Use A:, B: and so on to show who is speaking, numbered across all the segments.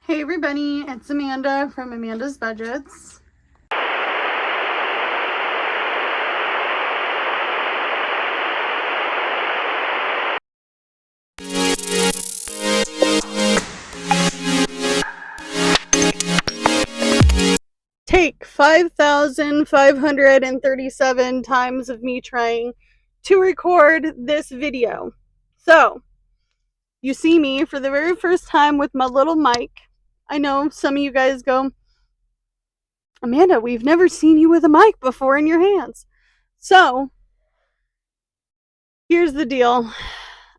A: Hey everybody, it's Amanda from Amanda's Budgets. Take 5,537 times of me trying to record this video. So, you see me for the very first time with my little mic. I know some of you guys go, Amanda, we've never seen you with a mic before in your hands. So, here's the deal.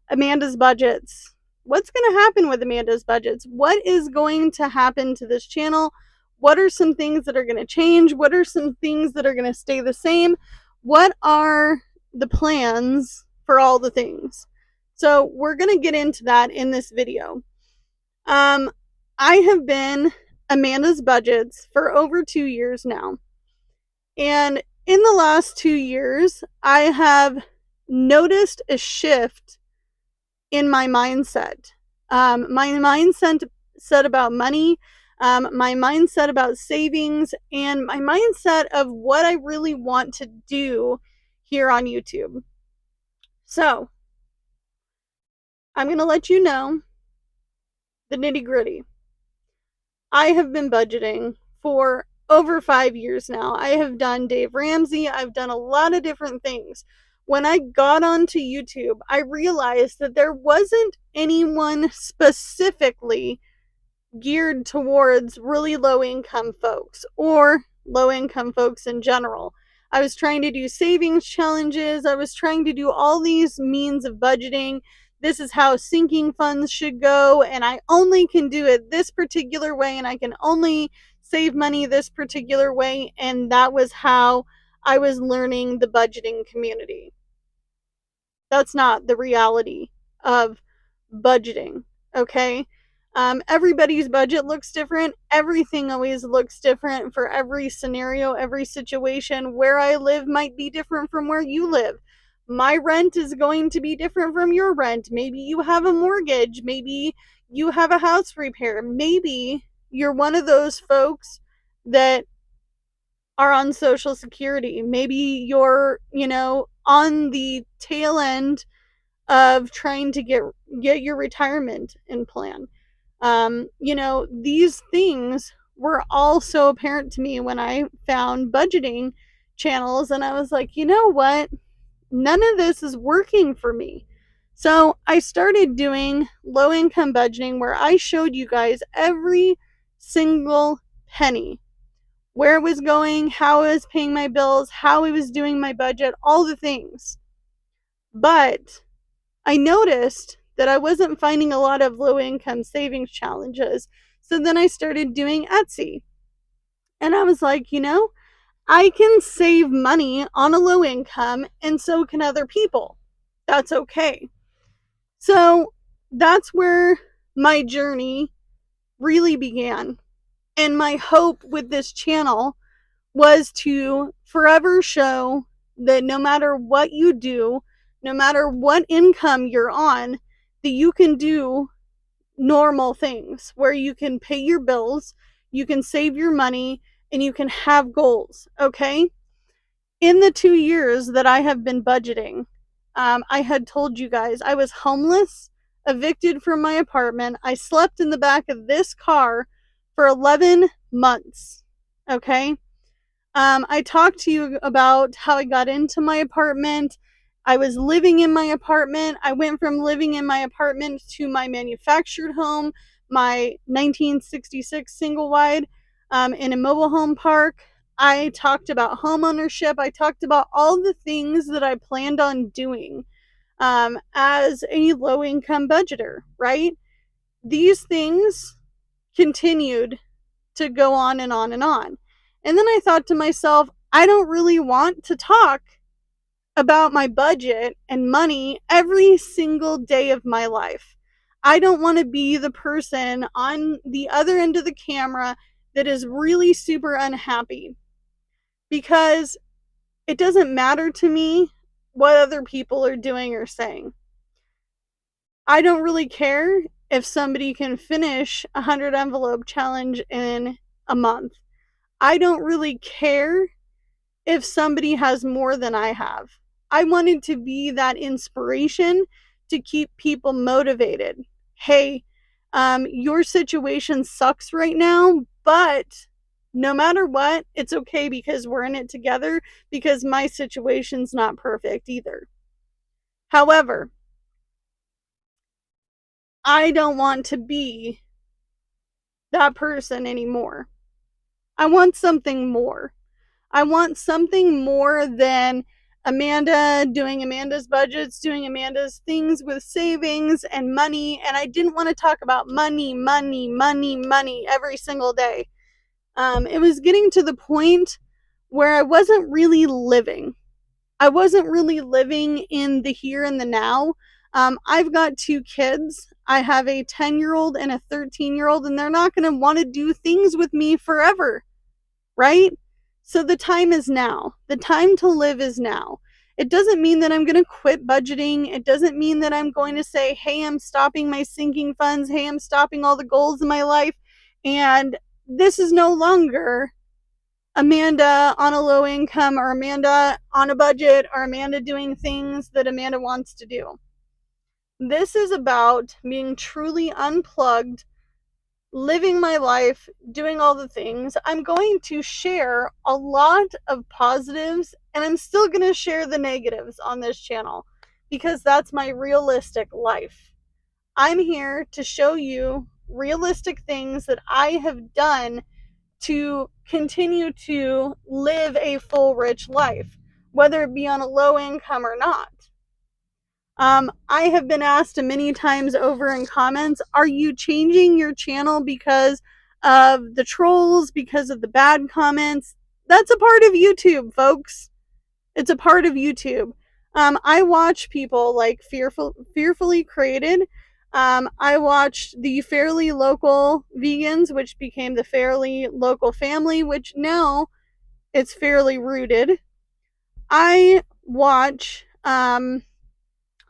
A: Amanda's Budgets. What's going to happen with Amanda's Budgets? What is going to happen to this channel? What are some things that are going to change? What are some things that are going to stay the same? What are the plans for all the things? So we're going to get into that in this video. I have been Amanda's Budgets for over 2 years now. And in the last 2 years, I have noticed a shift in my mindset. My mindset about money, my mindset about savings, and my mindset of what I really want to do here on YouTube. So, I'm going to let you know the nitty gritty. I have been budgeting for over 5 years now. I have done Dave Ramsey. I've done a lot of different things. When I got onto YouTube, I realized that there wasn't anyone specifically geared towards really low income folks or low income folks in general. I was trying to do savings challenges. I was trying to do all these means of budgeting. This is how sinking funds should go, and I only can do it this particular way, and I can only save money this particular way. And that was how I was learning the budgeting community. That's not the reality of budgeting, okay? Everybody's budget looks different. Everything always looks different for every scenario, every situation. Where I live might be different from where you live. My rent is going to be different from your rent. Maybe you have a mortgage. Maybe you have a house repair. Maybe you're one of those folks that are on Social Security. Maybe you're, on the tail end of trying to get your retirement in plan. These things were all so apparent to me when I found budgeting channels, and I was like, you know what? None of this is working for me. So I started doing low income budgeting where I showed you guys every single penny, where it was going, how I was paying my bills, how I was doing my budget, all the things. But I noticed that I wasn't finding a lot of low income savings challenges. So then I started doing Etsy. And I was like, I can save money on a low income, and so can other people. That's okay. So that's where my journey really began. And my hope with this channel was to forever show that no matter what you do, no matter what income you're on, that you can do normal things where you can pay your bills, you can save your money, and you can have goals, okay? In the 2 years that I have been budgeting, I had told you guys I was homeless, evicted from my apartment. I slept in the back of this car for 11 months, okay? I talked to you about how I got into my apartment. I was living in my apartment. I went from living in my apartment to my manufactured home, my 1966 single wide, in a mobile home park. I talked about home ownership. I talked about all the things that I planned on doing as a low income budgeter, right? These things continued to go on and on and on. And then I thought to myself, I don't really want to talk about my budget and money every single day of my life. I don't want to be the person on the other end of the camera that is really super unhappy, because it doesn't matter to me what other people are doing or saying. I don't really care if somebody can finish a 100 envelope challenge in a month. I don't really care if somebody has more than I have. I wanted to be that inspiration to keep people motivated. Hey, your situation sucks right now, but no matter what, it's okay because we're in it together, because my situation's not perfect either. However, I don't want to be that person anymore. I want something more. I want something more than Amanda doing Amanda's budgets, doing Amanda's things with savings and money. And I didn't want to talk about money, money, money, money every single day. It was getting to the point where I wasn't really living. I wasn't really living in the here and the now. I've got two kids. I have a 10-year-old and a 13-year-old, and they're not going to want to do things with me forever, right? So the time is now. The time to live is now. It doesn't mean that I'm going to quit budgeting. It doesn't mean that I'm going to say, hey, I'm stopping my sinking funds. Hey, I'm stopping all the goals in my life. And this is no longer Amanda on a low income, or Amanda on a budget, or Amanda doing things that Amanda wants to do. This is about being truly unplugged, living my life, doing all the things. I'm going to share a lot of positives, and I'm still going to share the negatives on this channel because that's my realistic life. I'm here to show you realistic things that I have done to continue to live a full, rich life, whether it be on a low income or not. I have been asked many times over in comments, are you changing your channel because of the trolls, because of the bad comments? That's a part of YouTube, folks. It's a part of YouTube. I watch people like Fearfully Created. I watched the Fairly Local Vegans, which became the Fairly Local Family, which now it's Fairly Rooted. I watch,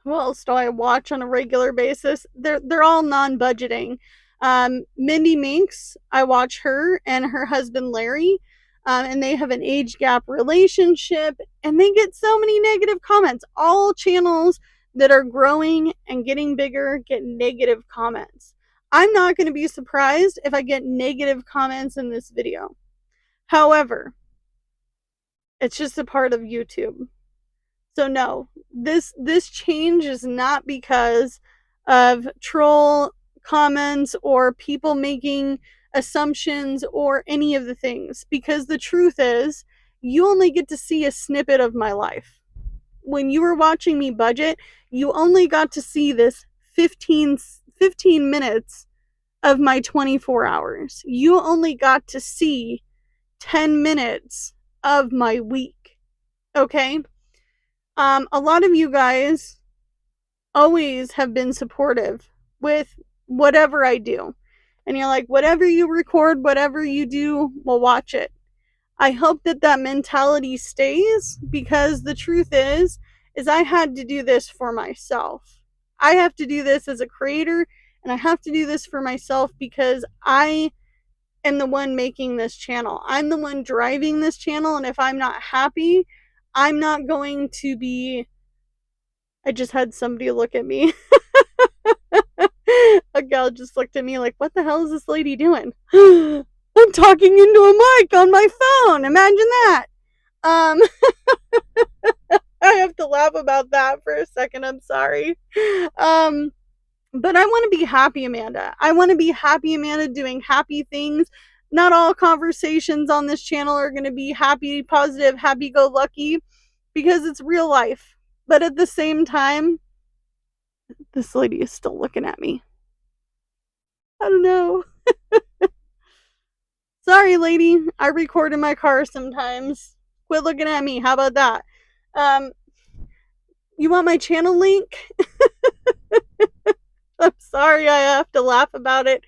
A: who else do I watch on a regular basis? They're all non-budgeting. Mindy Minks, I watch her and her husband Larry. And they have an age gap relationship, and they get so many negative comments. All channels that are growing and getting bigger get negative comments. I'm not going to be surprised if I get negative comments in this video. However, it's just a part of YouTube. So no, this change is not because of troll comments or people making assumptions or any of the things, because the truth is you only get to see a snippet of my life. When you were watching me budget, you only got to see this 15 minutes of my 24 hours. You only got to see 10 minutes of my week. Okay? A lot of you guys always have been supportive with whatever I do. And you're like, whatever you record, whatever you do, we'll watch it. I hope that mentality stays, because the truth is I had to do this for myself. I have to do this as a creator, and I have to do this for myself because I am the one making this channel. I'm the one driving this channel, and if I'm not happy, I'm not going to be... I just had somebody look at me. A gal just looked at me like, what the hell is this lady doing? I'm talking into a mic on my phone. Imagine that. I have to laugh about that for a second. I'm sorry. But I want to be happy, Amanda. I want to be happy, Amanda, doing happy things. Not all conversations on this channel are going to be happy, positive, happy-go-lucky, because it's real life. But at the same time, this lady is still looking at me. I don't know. Sorry, lady. I record in my car sometimes. Quit looking at me. How about that? You want my channel link? I'm sorry I have to laugh about it.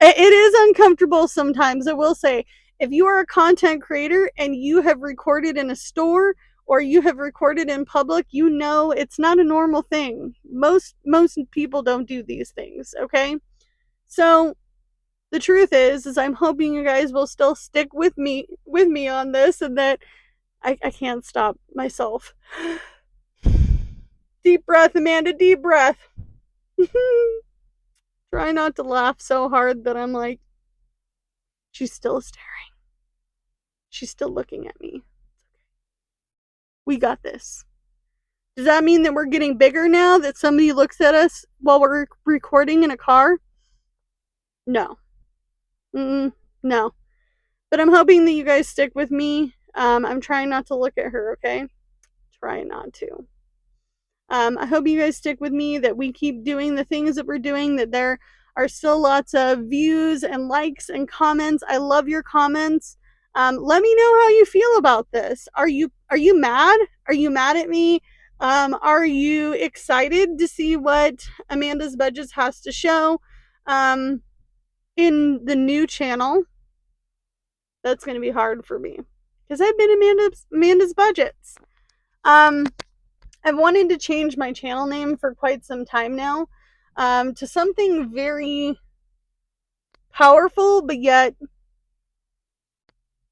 A: It is uncomfortable sometimes, I will say. If you are a content creator and you have recorded in a store or you have recorded in public, you know it's not a normal thing. Most people don't do these things, okay? So the truth is I'm hoping you guys will still stick with me on this, and that I can't stop myself. Deep breath, Amanda, deep breath. Try not to laugh so hard that I'm like, she's still staring. She's still looking at me. We got this. Does that mean that we're getting bigger now? That somebody looks at us while we're recording in a car? No. No. But I'm hoping that you guys stick with me. I'm trying not to look at her, okay? Try not to. I hope you guys stick with me, that we keep doing the things that we're doing, that there are still lots of views and likes and comments. I love your comments. Let me know how you feel about this. Are you mad? Are you mad at me? Are you excited to see what Amanda's Budgets has to show in the new channel? That's going to be hard for me because I've been Amanda's Budgets. I've wanted to change my channel name for quite some time now, to something very powerful, but yet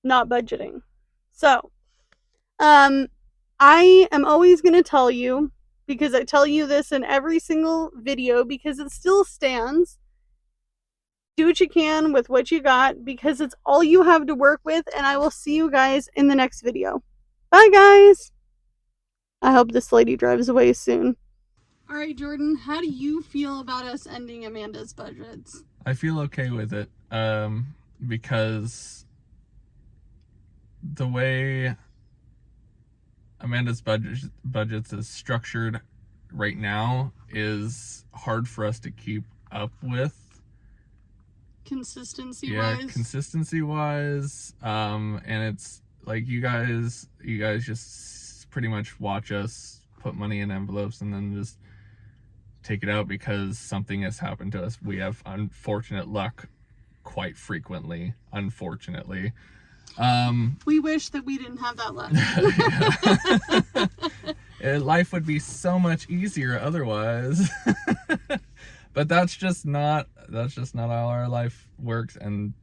A: not budgeting. So, I am always going to tell you, because I tell you this in every single video, because it still stands. Do what you can with what you got, because it's all you have to work with, and I will see you guys in the next video. Bye, guys! I hope this lady drives away soon. All right, Jordan, how do you feel about us ending Amanda's Budgets?
B: I feel okay with it, because the way Amanda's budgets is structured right now is hard for us to keep up with.
A: Consistency-wise?
B: Yeah, consistency-wise, and it's like you guys just pretty much watch us put money in envelopes and then just take it out because something has happened to us. We have unfortunate luck quite frequently, unfortunately.
A: We wish that we didn't have that luck.
B: Life would be so much easier otherwise. But that's just not how our life works, and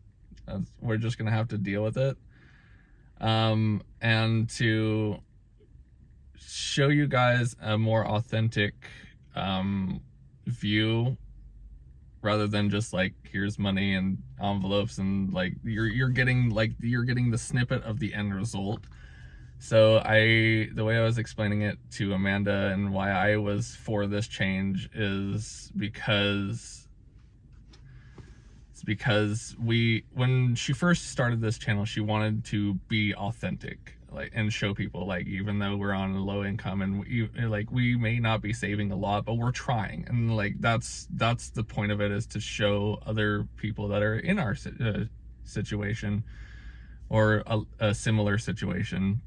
B: we're just gonna have to deal with it. And to show you guys a more authentic view, rather than just like, here's money and envelopes, and like you're getting the snippet of the end result. So the way I was explaining it to Amanda and why I was for this change is because when she first started this channel, she wanted to be authentic, like, and show people, like, even though we're on a low income and we may not be saving a lot, but we're trying, and like that's the point of it, is to show other people that are in our situation or a similar situation,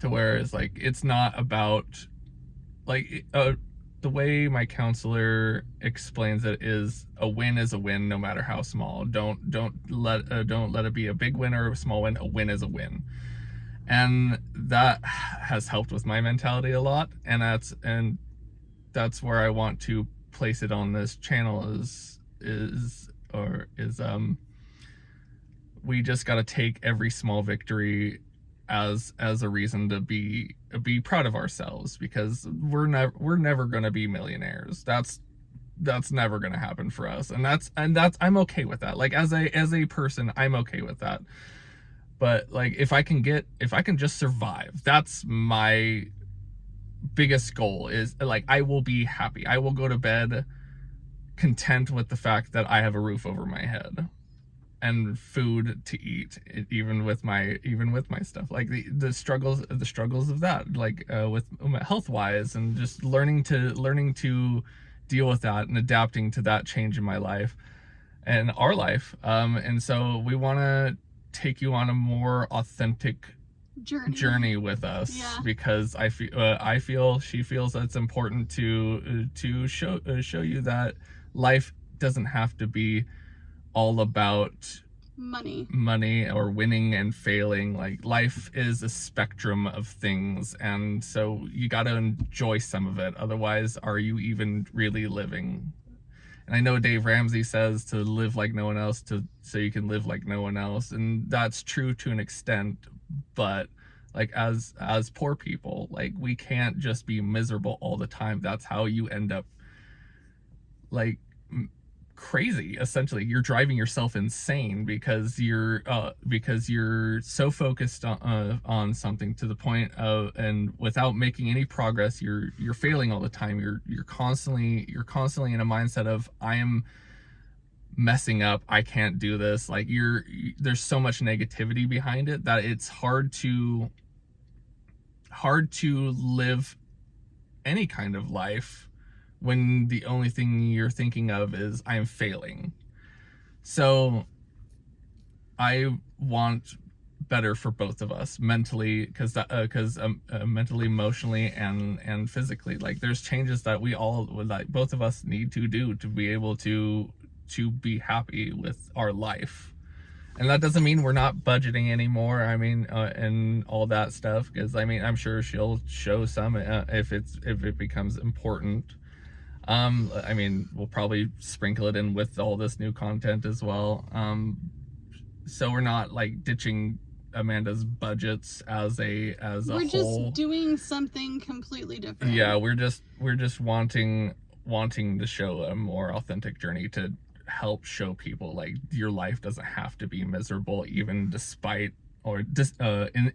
B: to where it's like, it's not about like the way my counselor explains it is a win is a win, no matter how small. Don't let it be a big win or a small win. A win is a win. And that has helped with my mentality a lot, and that's where I want to place it on this channel, is we just got to take every small victory as a reason to be proud of ourselves, because we're never going to be millionaires. That's never going to happen for us, and that's I'm okay with that. Like, as a person, I'm okay with that. But like, if I can just survive, that's my biggest goal. Is like, I will be happy. I will go to bed content with the fact that I have a roof over my head and food to eat, even with my stuff, like the struggles of that, like with health wise, and just learning to deal with that and adapting to that change in my life and our life. And so we want to take you on a more authentic journey with us.
A: Yeah.
B: Because I feel she feels that it's important to show you that life doesn't have to be all about money or winning and failing. Like, life is a spectrum of things, and so you got to enjoy some of it. Otherwise, are you even really living? And I know Dave Ramsey says to live like no one else, to so you can live like no one else, and that's true to an extent. But like as poor people, like we can't just be miserable all the time. That's how you end up like crazy. Essentially, you're driving yourself insane because you're so focused on something to the point of, and without making any progress, you're failing all the time. You're constantly in a mindset of I am messing up, I can't do this. Like there's so much negativity behind it that it's hard to live any kind of life when the only thing you're thinking of is I'm failing. So I want better for both of us mentally, because mentally, emotionally, and physically. Like there's changes that we all, like both of us, need to do to be able to be happy with our life. And that doesn't mean we're not budgeting anymore. I mean, and all that stuff, because I mean, I'm sure she'll show some if it becomes important. I mean, we'll probably sprinkle it in with all this new content as well. So we're not like ditching Amanda's budgets as a
A: we're
B: whole.
A: Just doing something completely different.
B: Yeah, we're just wanting to show a more authentic journey, to help show people like your life doesn't have to be miserable, even despite, or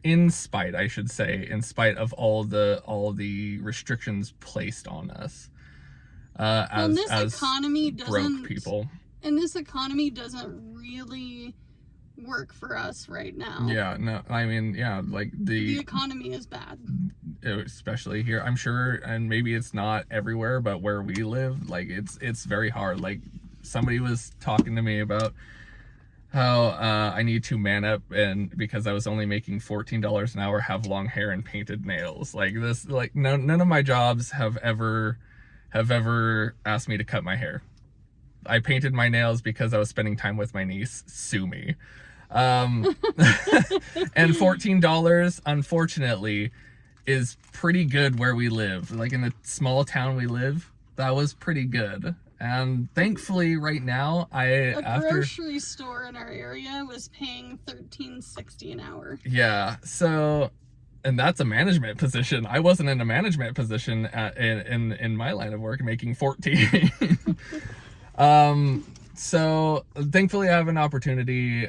B: in spite, I should say, in spite of all the restrictions placed on us.
A: As this economy
B: broke people.
A: And this economy doesn't really work for us right now.
B: Yeah, no, I mean, yeah, like the
A: economy is bad,
B: especially here, I'm sure, and maybe it's not everywhere, but where we live, like it's very hard. Like somebody was talking to me about how I need to man up, and because I was only making $14 an hour, have long hair and painted nails. Like this, like none of my jobs have ever asked me to cut my hair. I painted my nails because I was spending time with my niece. Sue me. And $14, unfortunately, is pretty good where we live. Like in the small town we live, that was pretty good. And thankfully right now,
A: a grocery store in our area was paying $13.60 an hour.
B: Yeah, so, and that's a management position. I wasn't in a management position in my line of work making 14. So thankfully I have an opportunity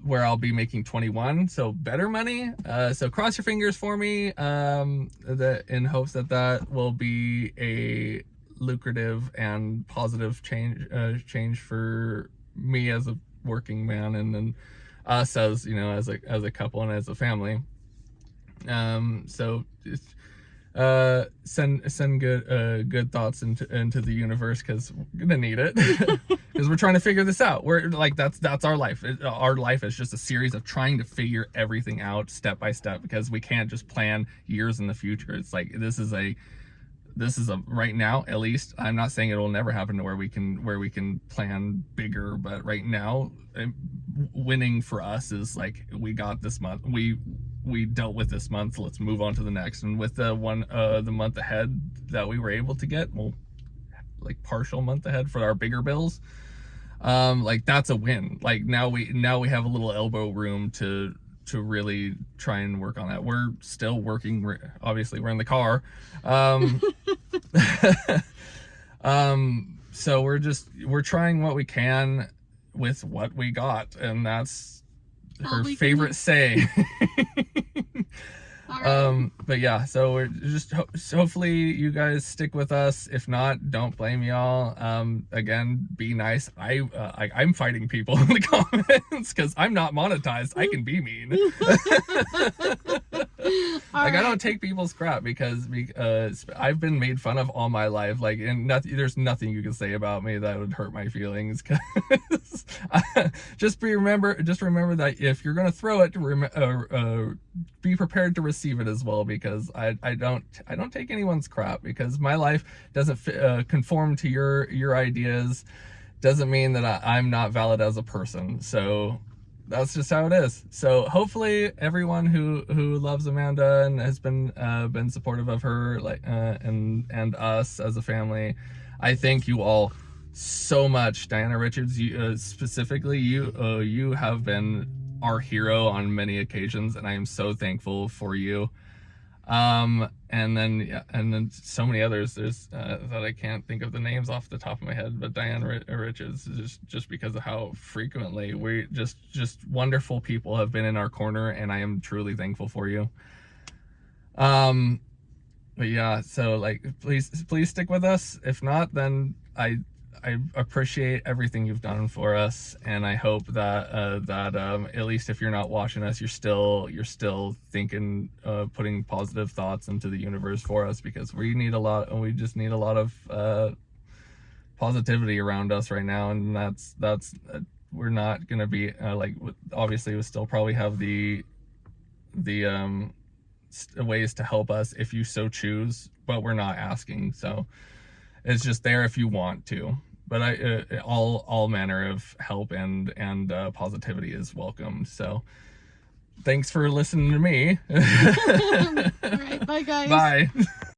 B: where I'll be making 21, so better money. So cross your fingers for me, in hopes that will be a lucrative and positive change for me as a working man, and then us as, you know, as a couple and as a family. So just send good thoughts into the universe, because we're gonna need it. Because we're trying to figure this out. We're like, that's our life. Our life is just a series of trying to figure everything out step by step, because we can't just plan years in the future. It's like this is a right now, at least. I'm not saying it will never happen to where we can plan bigger, but right now, winning for us is like, we got this month, we dealt with this month, let's move on to the next. And with the month ahead that we were able to get, well, like partial month ahead for our bigger bills, like that's a win. Like now we have a little elbow room to really try and work on that. We're still working, obviously we're in the car, so we're trying what we can with what we got, and that's her favorite saying. Right. But yeah, so we're just hopefully you guys stick with us. If not, don't blame y'all. Again, be nice. I'm fighting people in the comments because I'm not monetized. I can be mean. Like, I don't take people's crap because I've been made fun of all my life. Like, and there's nothing you can say about me that would hurt my feelings. Cause just remember that if you're gonna throw it, be prepared to receive it as well, because I don't take anyone's crap, because my life doesn't conform to your ideas. Doesn't mean that I'm not valid as a person. So that's just how it is. So hopefully everyone who loves Amanda and has been supportive of her, like and us as a family, I thank you all so much, Diana Richards. You, specifically, you have been our hero on many occasions, and I am so thankful for you. And then yeah, and then so many others. There's that I can't think of the names off the top of my head, but Diana Richards, just because of how frequently we just wonderful people have been in our corner, and I am truly thankful for you. Um, but yeah, so like please stick with us. If not, then I appreciate everything you've done for us, and I hope that at least if you're not watching us, you're still thinking, putting positive thoughts into the universe for us, because we need a lot, and we just need a lot of positivity around us right now, and that's we're not gonna be like, obviously we still probably have the ways to help us if you so choose, but we're not asking, so it's just there if you want to. But all manner of help and positivity is welcome. So thanks for listening to me.
A: All right, bye guys.
B: Bye.